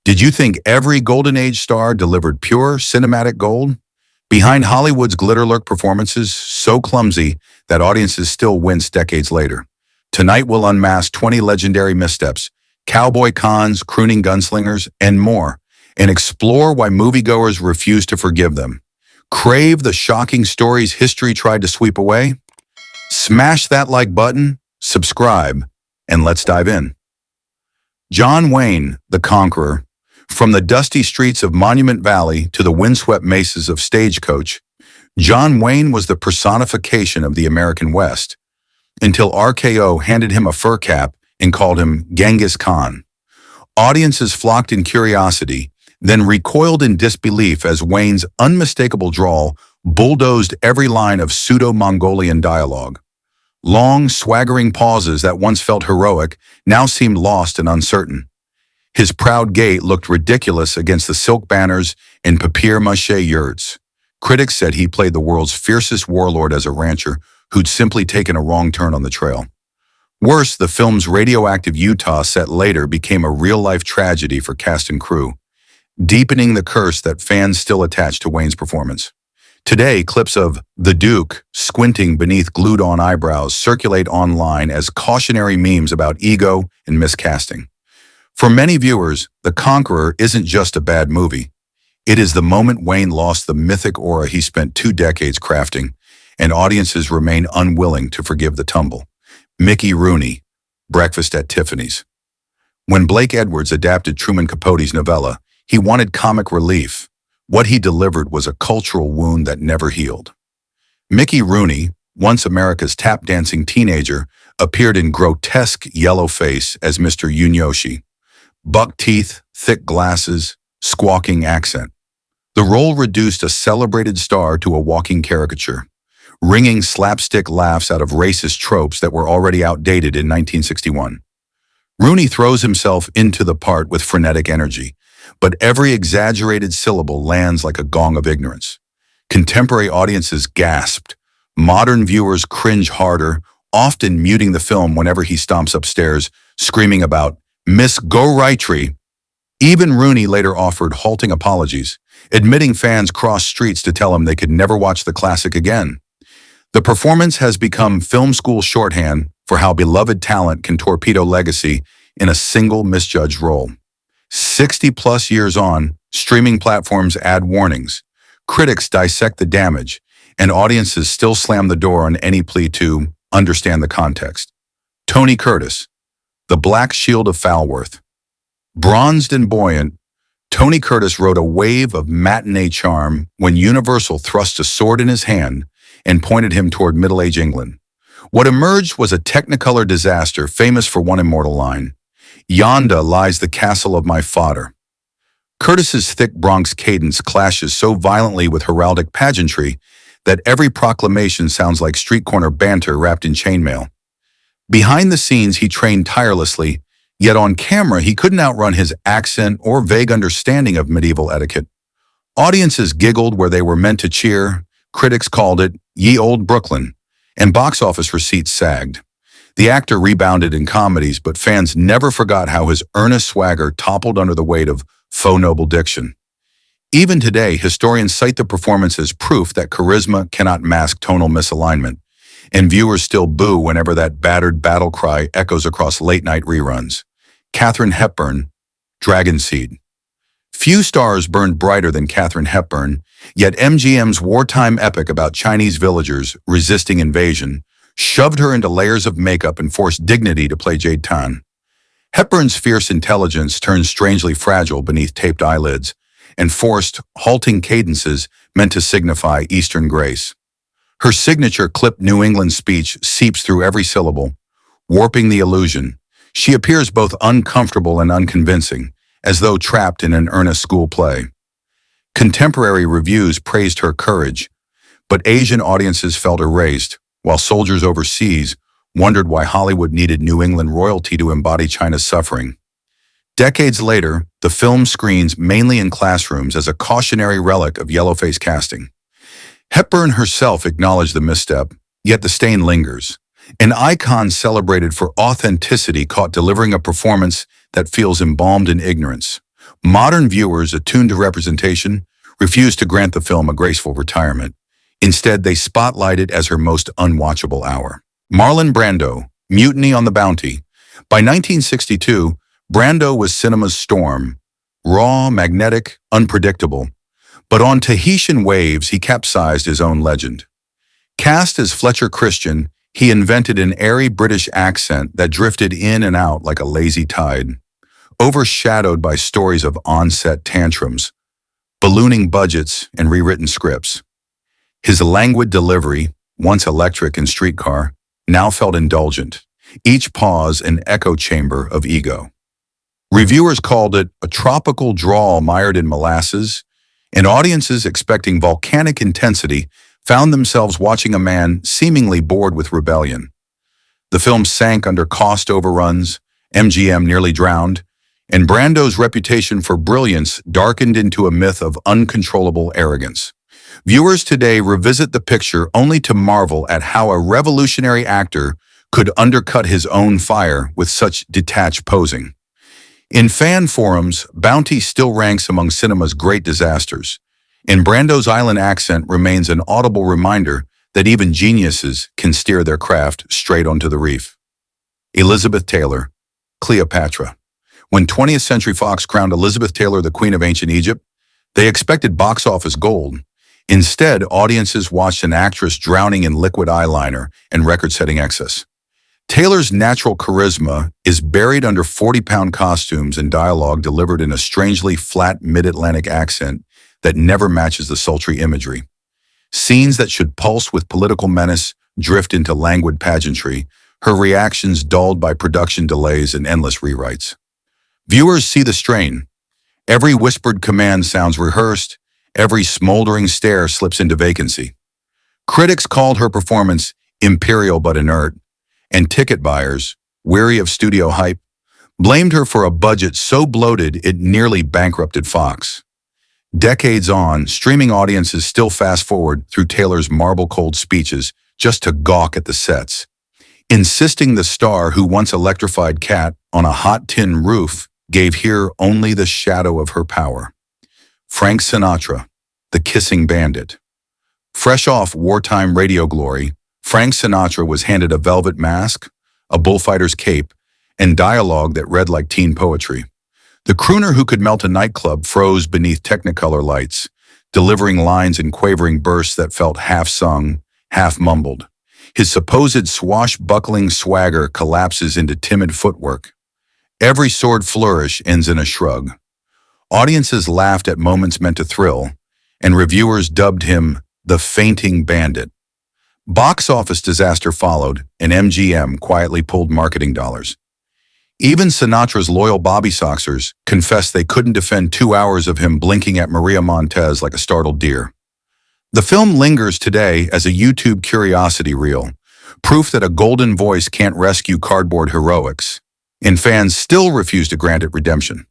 Did you think every Golden Age star delivered pure cinematic gold? Behind Hollywood's glitter-lurk performances, so clumsy that audiences still wince decades later. Tonight we'll unmask 20 legendary missteps, cowboy cons, crooning gunslingers, and more, and explore why moviegoers refuse to forgive them. Crave the shocking stories history tried to sweep away? Smash that like button, subscribe, and let's dive in. John Wayne, the Conqueror. From the dusty streets of Monument Valley to the windswept mesas of Stagecoach, John Wayne was the personification of the American West, until RKO handed him a fur cap and called him Genghis Khan. Audiences flocked in curiosity, then recoiled in disbelief as Wayne's unmistakable drawl bulldozed every line of pseudo-Mongolian dialogue. Long, swaggering pauses that once felt heroic now seemed lost and uncertain. His proud gait looked ridiculous against the silk banners and papier-mâché yurts. Critics said he played the world's fiercest warlord as a rancher who'd simply taken a wrong turn on the trail. Worse, the film's radioactive Utah set later became a real-life tragedy for cast and crew, deepening the curse that fans still attach to Wayne's performance. Today, clips of the Duke squinting beneath glued-on eyebrows circulate online as cautionary memes about ego and miscasting. For many viewers, The Conqueror isn't just a bad movie. It is the moment Wayne lost the mythic aura he spent 2 decades crafting, and audiences remain unwilling to forgive the tumble. Mickey Rooney, Breakfast at Tiffany's. When Blake Edwards adapted Truman Capote's novella, he wanted comic relief. What he delivered was a cultural wound that never healed. Mickey Rooney, once America's tap-dancing teenager, appeared in grotesque yellow face as Mr. Yunyoshi. Buck teeth, thick glasses, squawking accent. The role reduced a celebrated star to a walking caricature, wringing slapstick laughs out of racist tropes that were already outdated in 1961. Rooney throws himself into the part with frenetic energy, but every exaggerated syllable lands like a gong of ignorance. Contemporary audiences gasped. Modern viewers cringe harder, often muting the film whenever he stomps upstairs, screaming about Miss Go-Rightry. Even Rooney later offered halting apologies, admitting fans crossed streets to tell him they could never watch the classic again. The performance has become film school shorthand for how beloved talent can torpedo legacy in a single misjudged role. 60-plus years on, streaming platforms add warnings. Critics dissect the damage, and audiences still slam the door on any plea to understand the context. Tony Curtis, the Black Shield of Falworth. Bronzed and buoyant, Tony Curtis rode a wave of matinee charm when Universal thrust a sword in his hand and pointed him toward middle-age England. What emerged was a Technicolor disaster famous for one immortal line, "Yonda lies the castle of my fodder." Curtis's thick Bronx cadence clashes so violently with heraldic pageantry that every proclamation sounds like street corner banter wrapped in chainmail. Behind the scenes, he trained tirelessly, yet on camera he couldn't outrun his accent or vague understanding of medieval etiquette. Audiences giggled where they were meant to cheer, critics called it "Ye Old Brooklyn," and box office receipts sagged. The actor rebounded in comedies, but fans never forgot how his earnest swagger toppled under the weight of faux noble diction. Even today, historians cite the performance as proof that charisma cannot mask tonal misalignment, and viewers still boo whenever that battered battle cry echoes across late-night reruns. Katharine Hepburn, Dragon Seed. Few stars burned brighter than Katharine Hepburn, yet MGM's wartime epic about Chinese villagers resisting invasion shoved her into layers of makeup and forced dignity to play Jade Tan. Hepburn's fierce intelligence turned strangely fragile beneath taped eyelids, and forced, halting cadences meant to signify Eastern grace. Her signature clipped New England speech seeps through every syllable, warping the illusion. She appears both uncomfortable and unconvincing, as though trapped in an earnest school play. Contemporary reviews praised her courage, but Asian audiences felt erased, while soldiers overseas wondered why Hollywood needed New England royalty to embody China's suffering. Decades later, the film screens mainly in classrooms as a cautionary relic of yellowface casting. Hepburn herself acknowledged the misstep, yet the stain lingers. An icon celebrated for authenticity caught delivering a performance that feels embalmed in ignorance. Modern viewers, attuned to representation, refused to grant the film a graceful retirement. Instead, they spotlight it as her most unwatchable hour. Marlon Brando, Mutiny on the Bounty. By 1962, Brando was cinema's storm, raw, magnetic, unpredictable. But on Tahitian waves, he capsized his own legend. Cast as Fletcher Christian, he invented an airy British accent that drifted in and out like a lazy tide, overshadowed by stories of on-set tantrums, ballooning budgets, and rewritten scripts. His languid delivery, once electric in Streetcar, now felt indulgent, each pause an echo chamber of ego. Reviewers called it a tropical drawl mired in molasses, and audiences expecting volcanic intensity found themselves watching a man seemingly bored with rebellion. The film sank under cost overruns, MGM nearly drowned, and Brando's reputation for brilliance darkened into a myth of uncontrollable arrogance. Viewers today revisit the picture only to marvel at how a revolutionary actor could undercut his own fire with such detached posing. In fan forums, Bounty still ranks among cinema's great disasters, and Brando's island accent remains an audible reminder that even geniuses can steer their craft straight onto the reef. Elizabeth Taylor, Cleopatra. When 20th Century Fox crowned Elizabeth Taylor the Queen of Ancient Egypt, they expected box office gold. Instead, audiences watched an actress drowning in liquid eyeliner and record-setting excess. Taylor's natural charisma is buried under 40-pound costumes and dialogue delivered in a strangely flat mid-Atlantic accent that never matches the sultry imagery. Scenes that should pulse with political menace drift into languid pageantry, her reactions dulled by production delays and endless rewrites. Viewers see the strain. Every whispered command sounds rehearsed, every smoldering stare slips into vacancy. Critics called her performance imperial but inert, and ticket buyers, weary of studio hype, blamed her for a budget so bloated it nearly bankrupted Fox. Decades on, streaming audiences still fast-forward through Taylor's marble-cold speeches just to gawk at the sets, insisting the star who once electrified Cat on a hot tin roof gave here only the shadow of her power. Frank Sinatra, the kissing bandit. Fresh off wartime radio glory, Frank Sinatra was handed a velvet mask, a bullfighter's cape, and dialogue that read like teen poetry. The crooner who could melt a nightclub froze beneath Technicolor lights, delivering lines in quavering bursts that felt half-sung, half-mumbled. His supposed swashbuckling swagger collapses into timid footwork. Every sword flourish ends in a shrug. Audiences laughed at moments meant to thrill, and reviewers dubbed him the fainting bandit. Box office disaster followed, and MGM quietly pulled marketing dollars. Even Sinatra's loyal Bobby Soxers confessed they couldn't defend 2 hours of him blinking at Maria Montez like a startled deer. The film lingers today as a YouTube curiosity reel, proof that a golden voice can't rescue cardboard heroics, and fans still refuse to grant it redemption.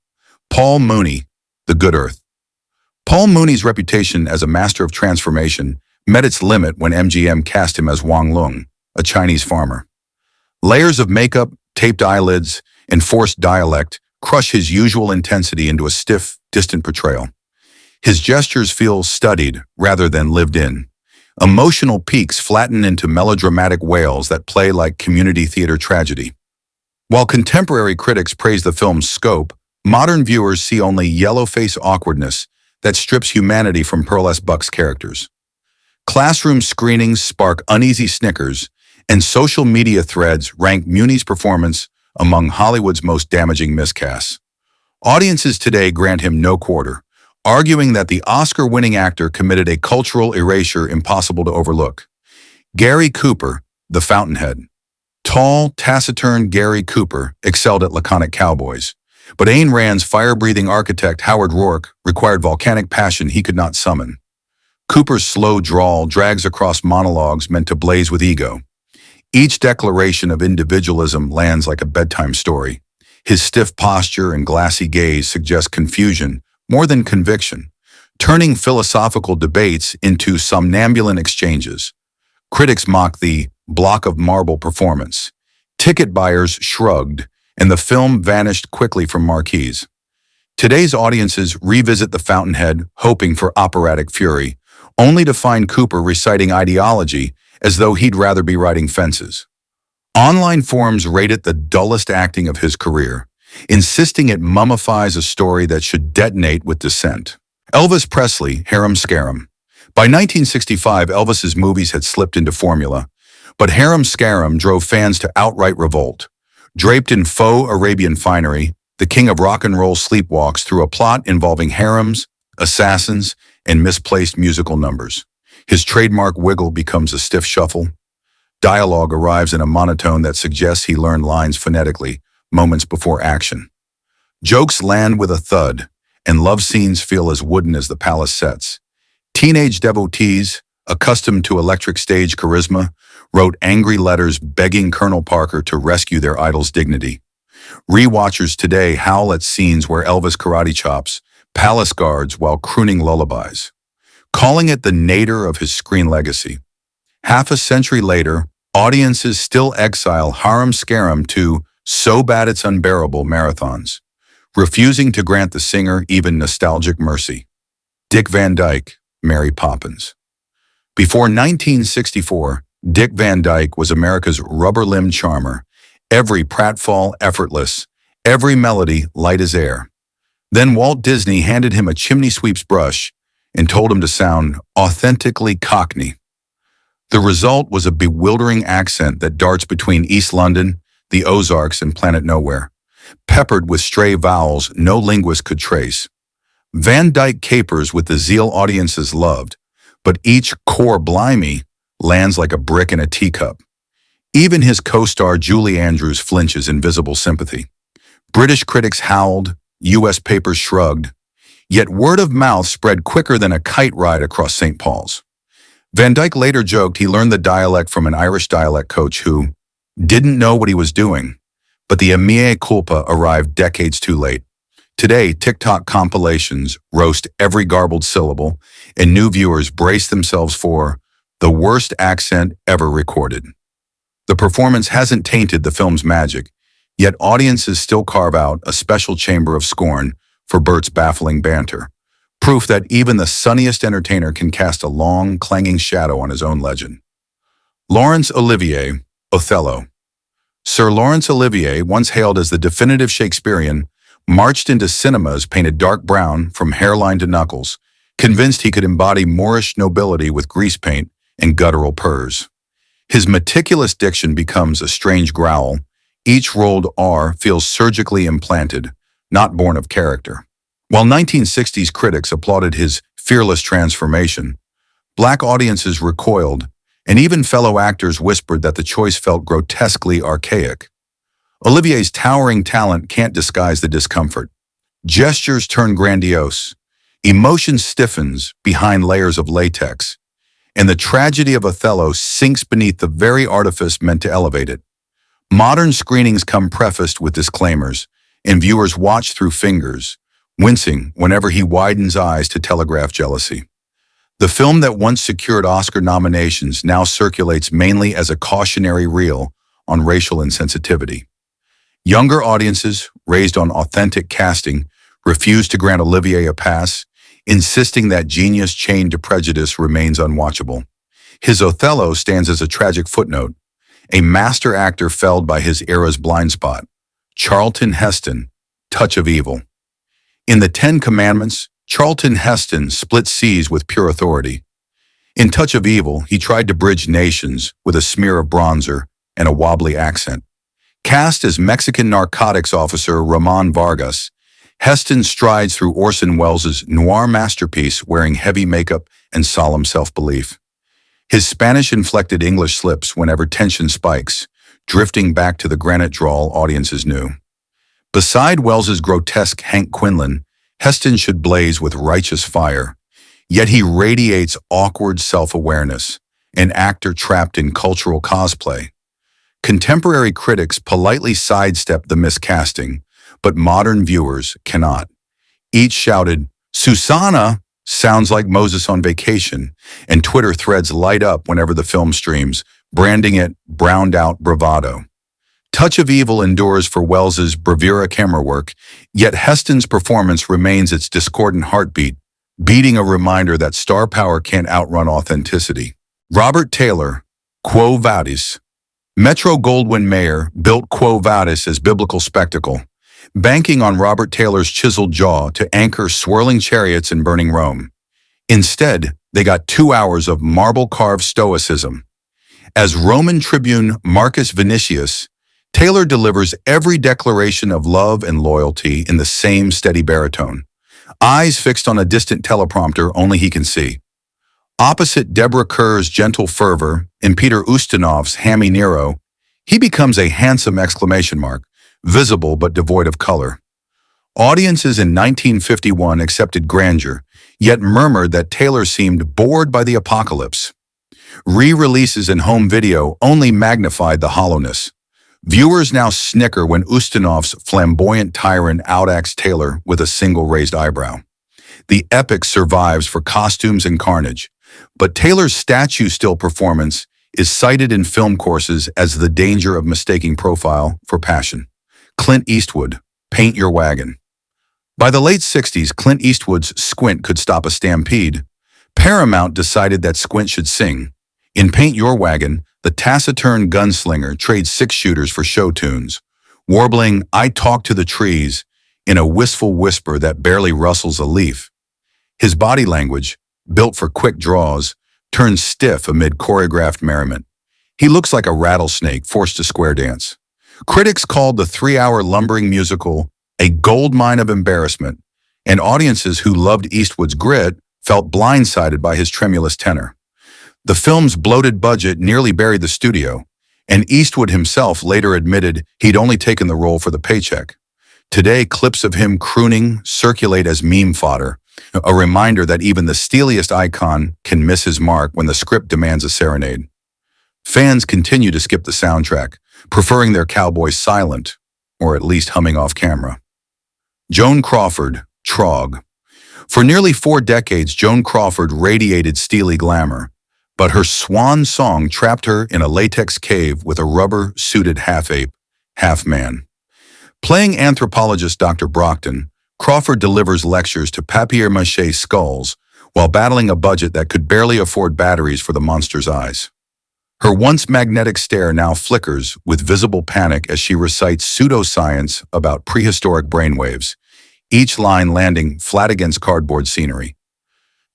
Paul Mooney, The Good Earth. Paul Mooney's reputation as a master of transformation met its limit when MGM cast him as Wang Lung, a Chinese farmer. Layers of makeup, taped eyelids, and forced dialect crush his usual intensity into a stiff, distant portrayal. His gestures feel studied rather than lived in. Emotional peaks flatten into melodramatic wails that play like community theater tragedy. While contemporary critics praise the film's scope, modern viewers see only yellow-face awkwardness that strips humanity from Pearl S. Buck's characters. Classroom screenings spark uneasy snickers, and social media threads rank Mooney's performance among Hollywood's most damaging miscasts. Audiences today grant him no quarter, arguing that the Oscar-winning actor committed a cultural erasure impossible to overlook. Gary Cooper, The Fountainhead. Tall, taciturn Gary Cooper excelled at laconic cowboys, but Ayn Rand's fire-breathing architect Howard Rourke required volcanic passion he could not summon. Cooper's slow drawl drags across monologues meant to blaze with ego. Each declaration of individualism lands like a bedtime story. His stiff posture and glassy gaze suggest confusion more than conviction, turning philosophical debates into somnambulant exchanges. Critics mock the block of marble performance. Ticket buyers shrugged, and the film vanished quickly from marquees. Today's audiences revisit the fountainhead hoping for operatic fury, only to find Cooper reciting ideology as though he'd rather be riding fences. Online forums rate it the dullest acting of his career, insisting it mummifies a story that should detonate with dissent. Elvis Presley, Haram Scarum. By 1965, Elvis's movies had slipped into formula, but Haram Scarum drove fans to outright revolt. Draped in faux Arabian finery, the king of rock and roll sleepwalks through a plot involving harems, assassins, and misplaced musical numbers. His trademark wiggle becomes a stiff shuffle. Dialogue arrives in a monotone that suggests he learned lines phonetically, moments before action. Jokes land with a thud, and love scenes feel as wooden as the palace sets. Teenage devotees, accustomed to electric stage charisma, wrote angry letters begging Colonel Parker to rescue their idol's dignity. Rewatchers today howl at scenes where Elvis karate chops palace guards while crooning lullabies, calling it the nadir of his screen legacy. Half a century later, audiences still exile Haram Scarum to "so bad it's unbearable" marathons, refusing to grant the singer even nostalgic mercy. Dick Van Dyke, Mary Poppins. Before 1964, Dick Van Dyke was America's rubber-limbed charmer, every pratfall effortless, every melody light as air. Then Walt Disney handed him a chimney sweep's brush and told him to sound authentically Cockney. The result was a bewildering accent that darts between East London, the Ozarks, and Planet Nowhere, peppered with stray vowels no linguist could trace. Van Dyke capers with the zeal audiences loved, but each core blimey lands like a brick in a teacup. Even his co-star Julie Andrews flinches in visible sympathy. British critics howled, U.S. papers shrugged, yet word of mouth spread quicker than a kite ride across St. Paul's. Van Dyke later joked he learned the dialect from an Irish dialect coach who didn't know what he was doing, but the mea culpa arrived decades too late. Today, TikTok compilations roast every garbled syllable, and new viewers brace themselves for the worst accent ever recorded. The performance hasn't tainted the film's magic, yet audiences still carve out a special chamber of scorn for Bert's baffling banter, proof that even the sunniest entertainer can cast a long, clanging shadow on his own legend. Laurence Olivier, Othello. Sir Laurence Olivier, once hailed as the definitive Shakespearean, marched into cinemas painted dark brown from hairline to knuckles, convinced he could embody Moorish nobility with grease paint and guttural purrs. His meticulous diction becomes a strange growl. Each rolled R feels surgically implanted, not born of character. While 1960s critics applauded his fearless transformation, black audiences recoiled, and even fellow actors whispered that the choice felt grotesquely archaic. Olivier's towering talent can't disguise the discomfort. Gestures turn grandiose, emotion stiffens behind layers of latex, and the tragedy of Othello sinks beneath the very artifice meant to elevate it. Modern screenings come prefaced with disclaimers, and viewers watch through fingers, wincing whenever he widens eyes to telegraph jealousy. The film that once secured Oscar nominations now circulates mainly as a cautionary reel on racial insensitivity. Younger audiences, raised on authentic casting, refuse to grant Olivier a pass, insisting that genius chained to prejudice remains unwatchable. His Othello stands as a tragic footnote, a master actor felled by his era's blind spot. Charlton Heston, Touch of Evil. In The Ten Commandments, Charlton Heston split seas with pure authority. In Touch of Evil, he tried to bridge nations with a smear of bronzer and a wobbly accent. Cast as Mexican narcotics officer Ramon Vargas, Heston strides through Orson Welles' noir masterpiece wearing heavy makeup and solemn self-belief. His Spanish-inflected English slips whenever tension spikes, drifting back to the granite drawl audiences knew. Beside Welles' grotesque Hank Quinlan, Heston should blaze with righteous fire, yet he radiates awkward self-awareness, an actor trapped in cultural cosplay. Contemporary critics politely sidestep the miscasting, but modern viewers cannot. Each shouted, "Susanna sounds like Moses on vacation," and Twitter threads light up whenever the film streams, branding it browned-out bravado. Touch of Evil endures for Welles's bravura camera work, yet Heston's performance remains its discordant heartbeat, beating a reminder that star power can't outrun authenticity. Robert Taylor, Quo Vadis. Metro-Goldwyn-Mayer built Quo Vadis as biblical spectacle, banking on Robert Taylor's chiseled jaw to anchor swirling chariots in burning Rome. Instead, they got 2 hours of marble-carved stoicism. As Roman tribune Marcus Vinicius, Taylor delivers every declaration of love and loyalty in the same steady baritone, eyes fixed on a distant teleprompter only he can see. Opposite Deborah Kerr's gentle fervor and Peter Ustinov's hammy Nero, he becomes a handsome exclamation mark, visible but devoid of color. Audiences in 1951 accepted grandeur, yet murmured that Taylor seemed bored by the apocalypse. Re-releases in home video only magnified the hollowness. Viewers now snicker when Ustinov's flamboyant tyrant outacts Taylor with a single raised eyebrow. The epic survives for costumes and carnage, but Taylor's statue-still performance is cited in film courses as the danger of mistaking profile for passion. Clint Eastwood, Paint Your Wagon. By the late 60s, Clint Eastwood's Squint could stop a stampede. Paramount decided that Squint should sing. In Paint Your Wagon, the taciturn gunslinger trades six-shooters for show tunes, warbling "I Talk to the Trees" in a wistful whisper that barely rustles a leaf. His body language, built for quick draws, turns stiff amid choreographed merriment. He looks like a rattlesnake forced to square dance. Critics called the 3-hour lumbering musical a goldmine of embarrassment, and audiences who loved Eastwood's grit felt blindsided by his tremulous tenor. The film's bloated budget nearly buried the studio, and Eastwood himself later admitted he'd only taken the role for the paycheck. Today, clips of him crooning circulate as meme fodder, a reminder that even the steeliest icon can miss his mark when the script demands a serenade. Fans continue to skip the soundtrack, preferring their cowboys silent, or at least humming off camera. Joan Crawford, Trog. For nearly 4 decades, Joan Crawford radiated steely glamour, but her swan song trapped her in a latex cave with a rubber-suited half-ape, half-man. Playing anthropologist Dr. Brockton, Crawford delivers lectures to papier-mâché skulls while battling a budget that could barely afford batteries for the monster's eyes. Her once magnetic stare now flickers with visible panic as she recites pseudoscience about prehistoric brainwaves, each line landing flat against cardboard scenery.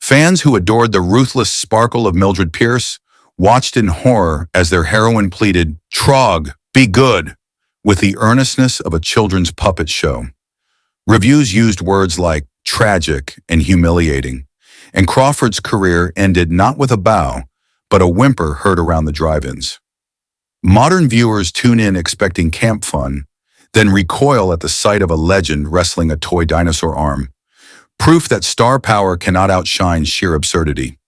Fans who adored the ruthless sparkle of Mildred Pierce watched in horror as their heroine pleaded, "Trog, be good," with the earnestness of a children's puppet show. Reviews used words like tragic and humiliating, and Crawford's career ended not with a bow, but a whimper heard around the drive-ins. Modern viewers tune in expecting camp fun, then recoil at the sight of a legend wrestling a toy dinosaur arm. Proof that star power cannot outshine sheer absurdity.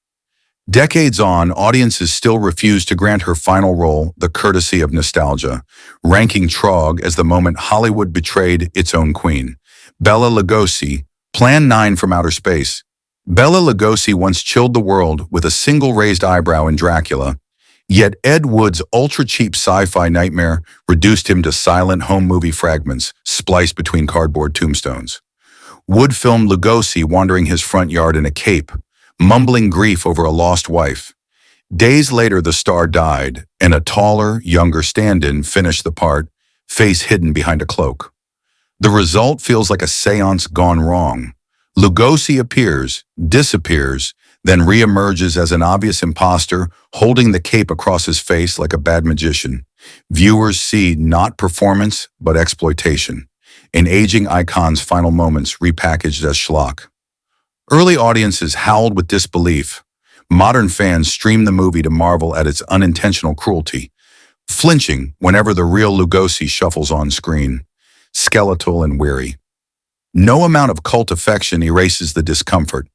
Decades on, audiences still refuse to grant her final role the courtesy of nostalgia, ranking Trog as the moment Hollywood betrayed its own queen. Bela Lugosi, Plan 9 from Outer Space. Bela Lugosi once chilled the world with a single raised eyebrow in Dracula, yet Ed Wood's ultra-cheap sci-fi nightmare reduced him to silent home movie fragments spliced between cardboard tombstones. Wood filmed Lugosi wandering his front yard in a cape, mumbling grief over a lost wife. Days later, the star died, and a taller, younger stand-in finished the part, face hidden behind a cloak. The result feels like a seance gone wrong. Lugosi appears, disappears, then reemerges as an obvious imposter, holding the cape across his face like a bad magician. Viewers see not performance, but exploitation. An aging icon's final moments repackaged as schlock. Early audiences howled with disbelief. Modern fans stream the movie to marvel at its unintentional cruelty, flinching whenever the real Lugosi shuffles on screen, skeletal and weary. No amount of cult affection erases the discomfort,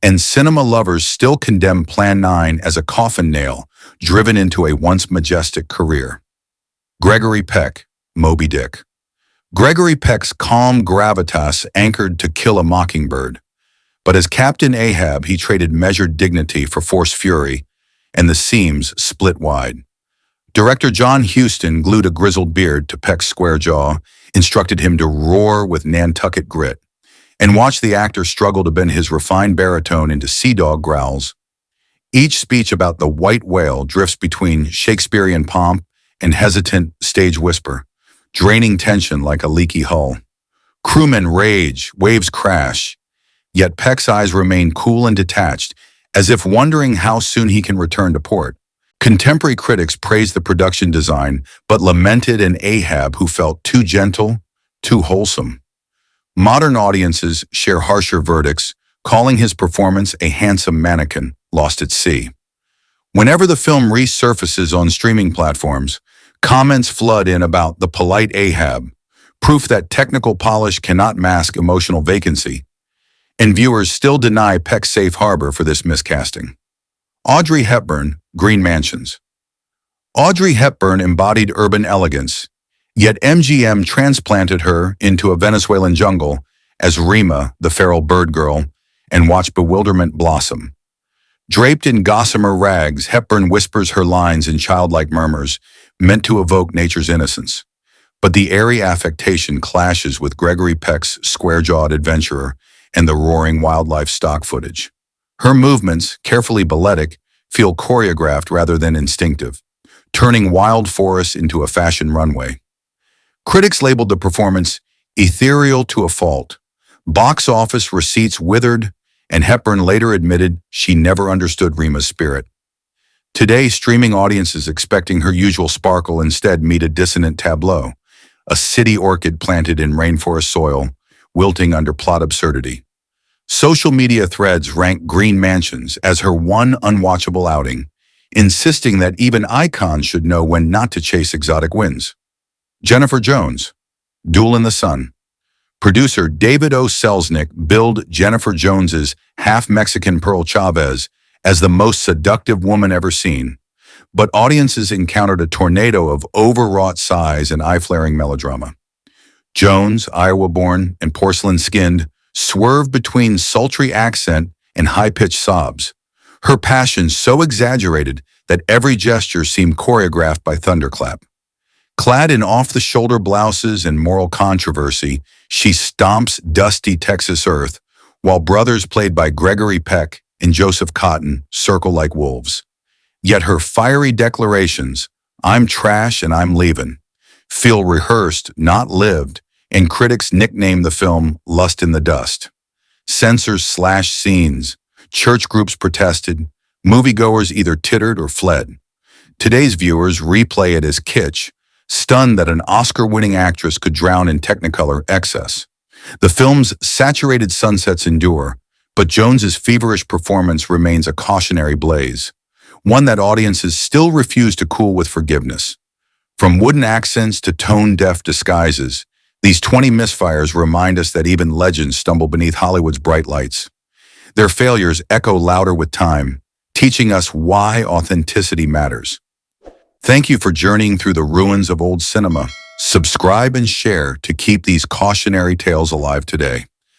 and cinema lovers still condemn Plan 9 as a coffin nail driven into a once majestic career. Gregory Peck, Moby Dick. Gregory Peck's calm gravitas anchored To Kill a Mockingbird, but as Captain Ahab he traded measured dignity for forced fury, and the seams split wide. Director John Huston glued a grizzled beard to Peck's square jaw, instructed him to roar with Nantucket grit, and watched the actor struggle to bend his refined baritone into sea dog growls. Each speech about the white whale drifts between Shakespearean pomp and hesitant stage whisper, draining tension like a leaky hull. Crewmen rage, waves crash, yet Peck's eyes remain cool and detached, as if wondering how soon he can return to port. Contemporary critics praised the production design, but lamented an Ahab who felt too gentle, too wholesome. Modern audiences share harsher verdicts, calling his performance a handsome mannequin lost at sea. Whenever the film resurfaces on streaming platforms, comments flood in about the polite Ahab, proof that technical polish cannot mask emotional vacancy, and viewers still deny Peck's safe harbor for this miscasting. Audrey Hepburn, Green Mansions. Audrey Hepburn embodied urban elegance, yet MGM transplanted her into a Venezuelan jungle as Rima, the feral bird girl, and watched bewilderment blossom. Draped in gossamer rags, Hepburn whispers her lines in childlike murmurs, meant to evoke nature's innocence. But the airy affectation clashes with Gregory Peck's square-jawed adventurer and the roaring wildlife stock footage. Her movements, carefully balletic, feel choreographed rather than instinctive, turning wild forests into a fashion runway. Critics labeled the performance ethereal to a fault. Box office receipts withered, and Hepburn later admitted she never understood Rima's spirit. Today, streaming audiences expecting her usual sparkle instead meet a dissonant tableau, a city orchid planted in rainforest soil, wilting under plot absurdity. Social media threads rank Green Mansions as her one unwatchable outing, insisting that even icons should know when not to chase exotic wins. Jennifer Jones, Duel in the Sun. Producer David O. Selznick billed Jennifer Jones's half-Mexican Pearl Chavez as the most seductive woman ever seen, but audiences encountered a tornado of overwrought sighs and eye-flaring melodrama. Jones, Iowa-born and porcelain-skinned, swerved between sultry accent and high-pitched sobs, her passion so exaggerated that every gesture seemed choreographed by thunderclap. Clad in off-the-shoulder blouses and moral controversy, she stomps dusty Texas earth, while brothers played by Gregory Peck and Joseph Cotton circle like wolves. Yet her fiery declarations, "I'm trash and I'm leaving," feel rehearsed, not lived, and critics nickname the film Lust in the Dust. Censors slashed scenes, church groups protested, moviegoers either tittered or fled. Today's viewers replay it as kitsch, stunned that an Oscar-winning actress could drown in Technicolor excess. The film's saturated sunsets endure, but Jones's feverish performance remains a cautionary blaze, one that audiences still refuse to cool with forgiveness. From wooden accents to tone-deaf disguises, these 20 misfires remind us that even legends stumble beneath Hollywood's bright lights. Their failures echo louder with time, teaching us why authenticity matters. Thank you for journeying through the ruins of old cinema. Subscribe and share to keep these cautionary tales alive today.